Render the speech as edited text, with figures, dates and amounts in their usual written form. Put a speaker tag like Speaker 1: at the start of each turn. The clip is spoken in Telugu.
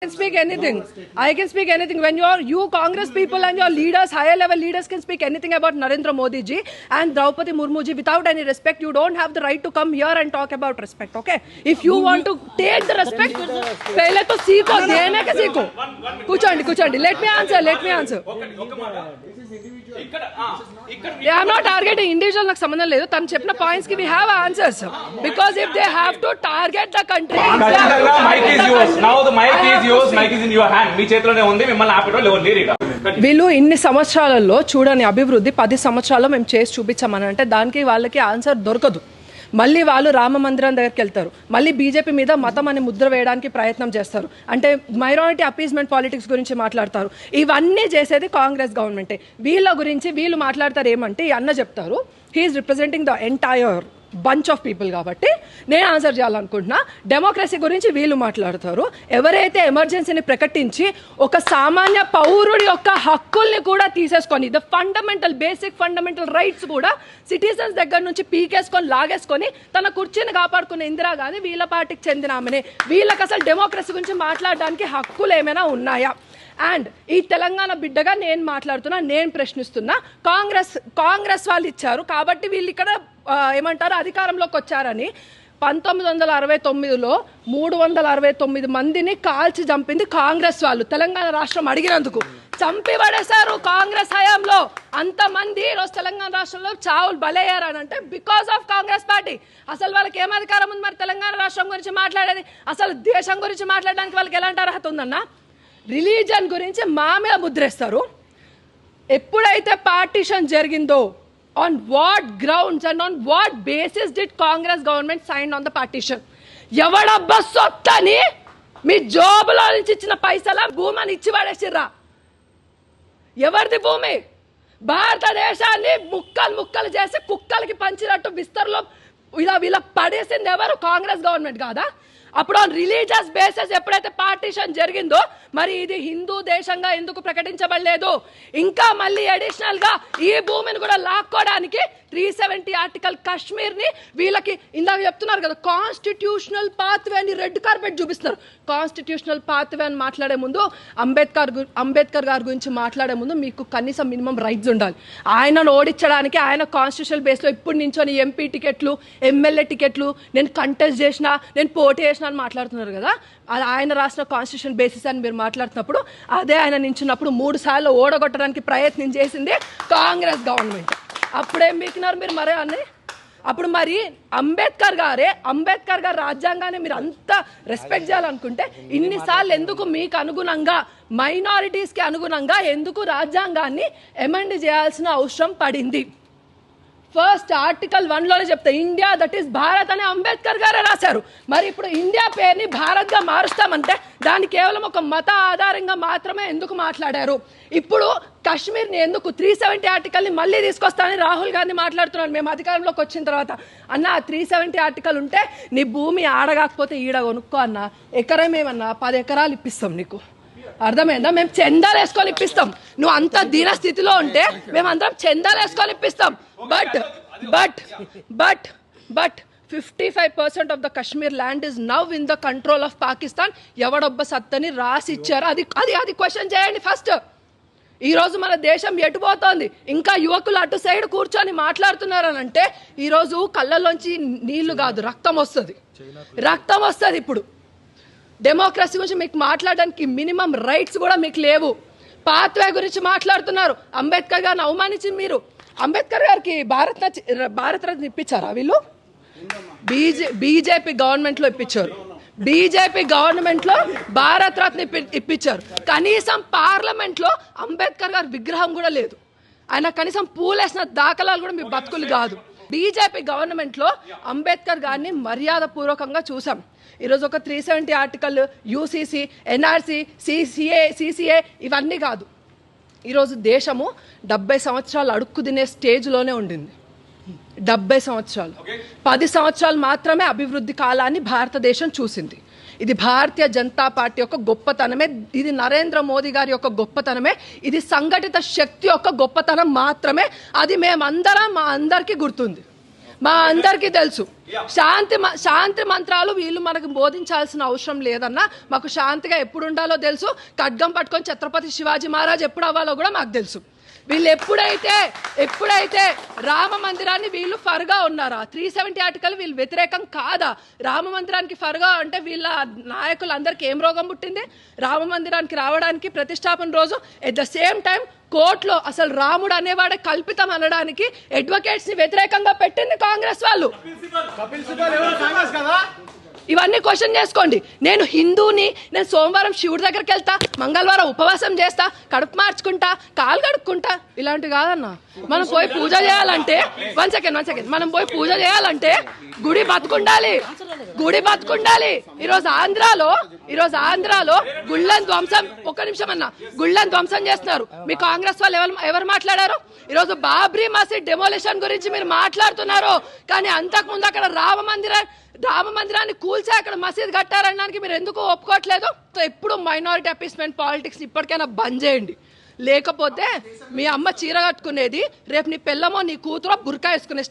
Speaker 1: can speak anything. I can speak anything. When you Congress people and your leaders, higher level leaders can speak anything about Narendra Modi ji and Draupadi Murmu ji without any respect. You don't have the right to come here and talk about respect. Okay? If you want to take the respect, पहले तो सीखो, देने के सीखो. कुछ Let me answer. They are not targeting individual. నాకు సంబంధం లేదు. తను చెప్పిన పాయింట్స్ కి we have answers. Because if they have to target the country.
Speaker 2: Mic is yours. Now the mic is yours. Mic is in your hand. మీ చేతిలోనే ఉంది. మిమ్మల్ని ఆపేటోళ్ళు ఎవరు లేరు ఇక్కడ.
Speaker 1: వీళ్ళు ఇన్ని సంవత్సరాలలో చూడని అభివృద్ధి 10 సంవత్సరాల్లో మేము చేసి చూపించామని అంటే దానికి వాళ్ళకి ఆన్సర్ దొరకదు. మళ్ళీ వాళ్ళు రామ మందిరం దగ్గరికి వెళ్తారు, మళ్ళీ బీజేపీ మీద మతం అని ముద్ర వేయడానికి ప్రయత్నం చేస్తారు, అంటే మైనారిటీ అపీస్మెంట్ పాలిటిక్స్ గురించి మాట్లాడతారు. ఇవన్నీ చేసేది కాంగ్రెస్ గవర్నమెంటే. వీళ్ళ గురించి వీళ్ళు మాట్లాడతారు ఏమంటే, ఈ అన్న చెప్తారు he is representing the entire bunch of people కాబట్టి నేను ఆన్సర్ చేయాలనుకుంటున్నా. డెమోక్రసీ గురించి వీళ్ళు మాట్లాడతారు. ఎవరైతే ఎమర్జెన్సీని ప్రకటించి ఒక సామాన్య పౌరుడి యొక్క హక్కుల్ని కూడా తీసేసుకొని ద బేసిక్ ఫండమెంటల్ రైట్స్ కూడా సిటిజన్స్ దగ్గర నుంచి పీకేసుకొని లాగేసుకొని తన కుర్చీని కాపాడుకునే ఇందిరాగాంధీ వీళ్ళ పార్టీకి చెందిన ఆమెనే. వీళ్ళకి అసలు డెమోక్రసీ గురించి మాట్లాడడానికి హక్కులు ఏమైనా ఉన్నాయా? అండ్ ఈ తెలంగాణ బిడ్డగా నేను మాట్లాడుతున్నా, నేను ప్రశ్నిస్తున్నా. కాంగ్రెస్ వాళ్ళు ఇచ్చారు కాబట్టి వీళ్ళు ఇక్కడ ఏమంటారు అధికారంలోకి వచ్చారని 1969లో 369 మందిని కాల్చి చంపింది కాంగ్రెస్ వాళ్ళు. తెలంగాణ రాష్ట్రం అడిగినందుకు చంపి పడేశారు కాంగ్రెస్ హయాంలో. అంతమంది ఈరోజు తెలంగాణ రాష్ట్రంలో చావులు బలయ్యారని అంటే బికాస్ ఆఫ్ కాంగ్రెస్ పార్టీ. అసలు వాళ్ళకి ఏం అధికారం ఉంది మరి తెలంగాణ రాష్ట్రం గురించి మాట్లాడేది? అసలు దేశం గురించి మాట్లాడడానికి వాళ్ళకి ఎలాంటి అర్హత ఉందన్న? రిలీజన్ గురించి మా మీద ముద్రేస్తారు. ఎప్పుడైతే పార్టీషన్ జరిగిందో on what grounds and on what basis did Congress government sign on the partition? ఎవడబ్బా సొత్తని మీ జోబులో నుంచి ఇచ్చిన పైసల భూమిని ఇచ్చి పడేసిర్రా? ఎవరిది భూమి? భారతదేశాన్ని ముక్కలు చేసి కుక్కలకి పంచినట్టు విస్తరలో ఇలా పడేసింది ఎవరు? కాంగ్రెస్ గవర్నమెంట్ కాదా? అప్పుడు ఆన్ రిలీజియస్ బేసిస్ ఎప్పుడైతే పార్టీషన్ జరిగిందో మరి ఇది హిందూ దేశంగా ఎందుకు ప్రకటించబడలేదు? ఇంకా మళ్ళీ అడిషనల్ గా ఈ భూమిని కూడా లాక్కోవడానికి 370 ఆర్టికల్ కశ్మీర్ ని వీళ్ళకి ఇందాక చెప్తున్నారు కదా కాన్స్టిట్యూషనల్ పాత్వే అని రెడ్ కార్పెట్ చూపిస్తున్నారు. కాన్స్టిట్యూషనల్ పాత్వే అని మాట్లాడే ముందు అంబేద్కర్ గారి గురించి మాట్లాడే ముందు మీకు కనీసం మినిమం రైట్స్ ఉండాలి. ఆయనను ఓడించడానికి ఆయన కాన్స్టిట్యూషనల్ బేస్ లో ఇప్పుడు నించొని ఎంపీ టికెట్లు, ఎమ్మెల్యే టికెట్లు, నేను కంటెస్ట్ చేసిన, నేను పోటీ చేసిన అని మాట్లాడుతున్నారు కదా. అది ఆయన రాసిన కాన్స్టిట్యూషన్ బేసిస్ అని మీరు మాట్లాడుతున్నప్పుడు అదే ఆయన నించున్నప్పుడు 3 సార్లు ఓడగొట్టడానికి ప్రయత్నం చేసింది కాంగ్రెస్ గవర్నమెంట్. అప్పుడేం మీకినారు మీరు మరే అని? అప్పుడు మరి అంబేద్కర్ గారు రాజ్యాంగాన్ని మీరు అంత రెస్పెక్ట్ చేయాలనుకుంటే ఇన్నిసార్లు ఎందుకు మీకు అనుగుణంగా మైనారిటీస్కి అనుగుణంగా ఎందుకు రాజ్యాంగాన్ని అమెండ్ చేయాల్సిన అవసరం పడింది? ఫస్ట్ ఆర్టికల్ 1లోనే చెప్తా ఇండియా దట్ ఈస్ భారత్ అని అంబేద్కర్ గారే రాశారు. మరి ఇప్పుడు ఇండియా పేరుని భారత్గా మారుస్తామంటే దాన్ని కేవలం ఒక మత ఆధారంగా మాత్రమే ఎందుకు మాట్లాడారు? ఇప్పుడు కాశ్మీర్ని ఎందుకు 370 ఆర్టికల్ని మళ్ళీ తీసుకొస్తానని రాహుల్ గాంధీ మాట్లాడుతున్నారు మేము అధికారంలోకి వచ్చిన తర్వాత. అన్న 370 ఆర్టికల్ ఉంటే నీ భూమి ఆడగాకపోతే ఈడ కొనుక్కో అన్న, ఎకరమేమన్నా 10 ఎకరాలు ఇప్పిస్తాం నీకు, అర్థమైందా? మేము చందాలు వేసుకొని ఇప్పిస్తాం. నువ్వు అంత దీన స్థితిలో ఉంటే మేమందరం చందాలు వేసుకొని ఇప్పిస్తాం. But 55% of the Kashmir land is now in the control of Pakistan. ఎవడొబ్బ సత్తని రాసి ఇచ్చారు? అది క్వశ్చన్ చేయండి ఫస్ట్. ఈరోజు మన దేశం ఎటుపోతోంది? ఇంకా యువకులు అటు సైడ్ కూర్చొని మాట్లాడుతున్నారు అని అంటే ఈరోజు కళ్ళలోంచి నీళ్లు కాదు రక్తం వస్తుంది. ఇప్పుడు డెమోక్రసీ గురించి మీకు మాట్లాడడానికి మినిమం రైట్స్ కూడా మీకు లేవు. పాత్వే గురించి మాట్లాడుతున్నారు. అంబేద్కర్ గారిని అవమానించి మీరు అంబేద్కర్ గారికి భారత రత్న ఇప్పించారా? వీళ్ళు బీజేపీ గవర్నమెంట్లో ఇప్పించారు. బీజేపీ గవర్నమెంట్లో భారత రత్న ఇప్పించారు. కనీసం పార్లమెంట్లో అంబేద్కర్ గారి విగ్రహం కూడా లేదు. ఆయన కనీసం పూలేసిన దాఖలాలు కూడా మీ బతుకులు కాదు. బీజేపీ గవర్నమెంట్లో అంబేద్కర్ గారిని మర్యాద పూర్వకంగా చూసాం. ఈరోజు ఒక 370 ఆర్టికల్, యూసీసీ, ఎన్ఆర్సీ, సిసిఏ ఇవన్నీ కాదు. ఈరోజు దేశము 70 సంవత్సరాలు అడుక్కు తినే స్టేజ్లోనే ఉండింది. 70 సంవత్సరాలు, 10 సంవత్సరాలు మాత్రమే అభివృద్ధి కాలాన్ని భారతదేశం చూసింది. ఇది భారతీయ జనతా పార్టీ యొక్క గొప్పతనమే, ఇది నరేంద్ర మోదీ గారి యొక్క గొప్పతనమే, ఇది సంఘటిత శక్తి యొక్క గొప్పతనం మాత్రమే. అది మేమందరం మా అందరికీ గుర్తుంది. మా అందరికీ తెలుసు. శాంతి మంత్రాలు వీళ్ళు మనకు బోధించాల్సిన అవసరం లేదన్నా. మాకు శాంతిగా ఎప్పుడు ఉండాలో తెలుసు. ఖడ్గం పట్టుకొని ఛత్రపతి శివాజీ మహారాజ్ ఎప్పుడు అవ్వాలో కూడా మాకు తెలుసు. వీళ్ళు ఎప్పుడైతే రామ మందిరాన్ని వీళ్ళు ఫర్గా ఉన్నారా, 370 ఆర్టికల్ వీళ్ళు వ్యతిరేకం కాదా? రామ మందిరానికి ఫర్గా అంటే వీళ్ళ నాయకులందరికీ ఏం రోగం పుట్టింది? రామ మందిరానికి రావడానికి ప్రతిష్టాపన రోజు ఎట్ ద సేమ్ టైం కోర్టులో అసలు రాముడు అనేవాడే కల్పితం అనడానికి అడ్వకేట్స్ ని వ్యతిరేకంగా పెట్టింది కాంగ్రెస్ వాళ్ళు. ఇవన్నీ క్వశ్చన్ చేసుకోండి. నేను హిందూని, నేను సోమవారం శివుడి దగ్గరికి వెళ్తా, మంగళవారం ఉపవాసం చేస్తా, కడుపు మార్చుకుంటా, కాలు కడుక్కుంటా, ఇలాంటివి కాదన్నా. మనం పోయి పూజ చేయాలంటే వన్ సెకండ్ మనం పోయి పూజ చేయాలంటే గుడి బతుకుండాలి. ఈరోజు ఆంధ్రాలో గుళ్ళని ధ్వంసం, ఒక్క నిమిషం అన్న, గుళ్ళని ధ్వంసం చేస్తున్నారు. మీ కాంగ్రెస్ వాళ్ళు ఎవరు మాట్లాడారు? ఈరోజు బాబ్రీ మసీద్ డెమోలిషన్ గురించి మీరు మాట్లాడుతున్నారు, కానీ అంతకుముందు అక్కడ రామ మందిరాన్ని కూల్చి అక్కడ మసీద్ కట్టారనడానికి మీరు ఎందుకు ఒప్పుకోవట్లేదు? ఎప్పుడు మైనారిటీ అపీస్మెంట్ పాలిటిక్స్ ఇప్పటికైనా బంద్ చేయండి. లేకపోతే మీ అమ్మ చీర కట్టుకునేది రేపు నీ పిల్లమో నీ కూతురో బుర్కా వేసుకునే